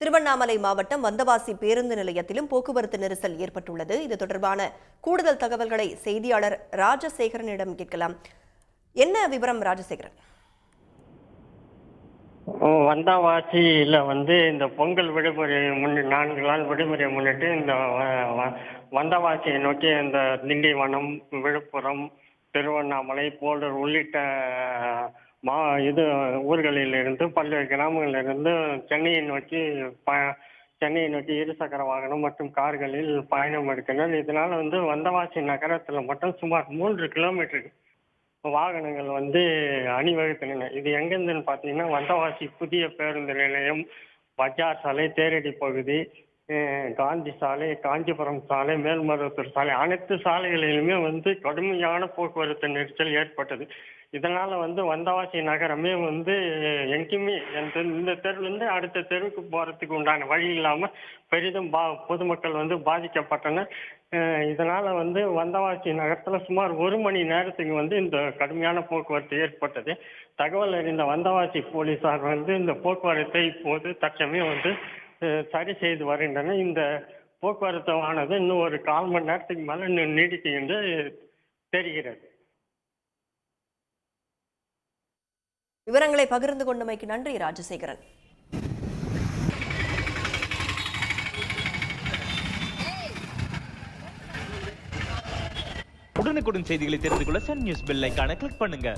திருவண்ணாமலை மாவட்டம் வந்தவாசி பேருந்து நிலையத்திலும் போக்குவரத்து நெரிசல் ஏற்பட்டுள்ளது. இது தொடர்பான கூடுதல் தகவல்களை செய்தியாளர் ராஜசேகரனிடம் கேட்கலாம். என்ன விவரம் ராஜசேகரன்? வந்தவாசியில இந்த பொங்கல் விடுமுறை 4 நாள் விடுமுறையை முன்னிட்டு இந்த வந்தவாசியை நோக்கி இந்த திண்டிவனம், விழுப்புரம், திருவண்ணாமலை, போலூர் உள்ளிட்ட இது ஊர்களிலிருந்து பல்வேறு கிராமங்களிலிருந்து சென்னையை நோக்கி இருசக்கர வாகனம் மற்றும் கார்களில் பயணம் எடுக்கின்றனர். இதனால வந்தவாசி நகரத்தில் மட்டும் சுமார் 3 கிலோமீட்டருக்கு வாகனங்கள் அணிவகுக்கின்றன. இது எங்கேருந்துன்னு பார்த்தீங்கன்னா, வந்தவாசி புதிய பேருந்து நிலையம், பஜார் சாலை, தேரடி பகுதி, காந்தி சாலை, காஞ்சிபுரம் சாலை, மேல்மருவத்தூர் சாலை, அனைத்து சாலைகளிலுமே கடுமையான போக்குவரத்து நெரிசல் ஏற்பட்டது. இதனால வந்தவாசி நகரமே எங்கேயுமே இந்த தெருவிலிருந்து அடுத்த தெருவுக்கு போறதுக்கு உண்டான வழி இல்லாம பெரிதும் பொதுமக்கள் பாதிக்கப்பட்டனர். இதனால வந்தவாசி நகரத்துல சுமார் 1 மணி நேரத்துக்கு இந்த கடுமையான போக்குவரத்து ஏற்பட்டது. தகவல் அறிந்த வந்தவாசி போலீசார் இந்த போக்குவரத்தை இப்போது தற்சமயம் சரி செய்து வருகின்றனர். இந்த போக்குவரத்தானது இன்னும் ஒரு 1/4 மணி நேரத்துக்கு மேல நீடிக்கும் என்று தெரிகிறது. விவரங்களை பகிர்ந்து கொண்டமைக்கு நன்றி ராஜசேகரன். உடனுக்குடன் செய்திகளை தெரிந்து கொள்ள சன் நியூஸ் பெல் ஐகானை கிளிக் பண்ணுங்க.